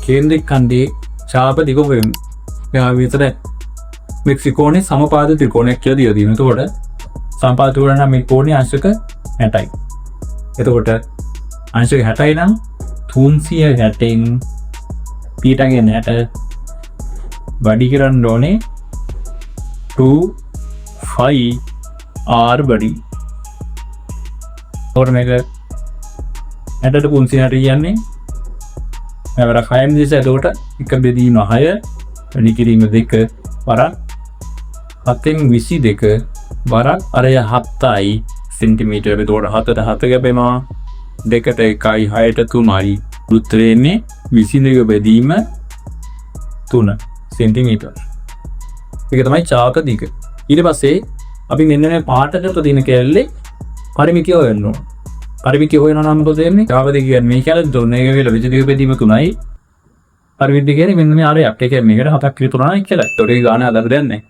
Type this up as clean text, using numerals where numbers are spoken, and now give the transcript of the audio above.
කේන්ද්‍රික කන්දේ ඡාප දිග වෙන. විතර මෙක්සිකෝනේ සමපාද ත්‍රිකෝණයක් කියලා දීලා තියෙනවා. එතකොට සමපාද ත්‍රිකෝණ නම් මේ කෝණේ අංශක 60යි. එතකොට අංශක 60යි නම් 360න් පීටාගේ 60 වැඩි කරන්න ඕනේ 2πr වැඩි. එතකොට මේක 60ට 360 කියන්නේ මෙවර 6 දිස. එතකොට එක බෙදීම 6 වැඩි කිරීම 2 වරක් 7න් 22 වරක් අරය 7යි සෙන්ටිමීටර. එතකොට 7ට 7 ගැපෙනවා 2ට 1යි 6ට 3යි. උත්තරේ එන්නේ 22 බෙදීම 3 සෙන්ටිමීටර. ඒක තමයි ඡාප දිග. ඊට පස්සේ අපි මෙන්න මේ පාටකට තියෙන කැලේ පරිමිතිය හොයන්න ඕන. පරිමිතිය හොයනවා නම් මොකද වෙන්නේ? ඡාප දිග කියන්නේ මේ කැලේ දුන්නේ එක වෙලා 22 බෙදීම 3යි. පරිමිතිය කියන්නේ මෙන්න මේ ආරයක්. ඒ කියන්නේ මේකට 7ක් විතර 3යි කියලා. ඒතකොට ඒ ගාන අදාළ දෙයක් නැහැ.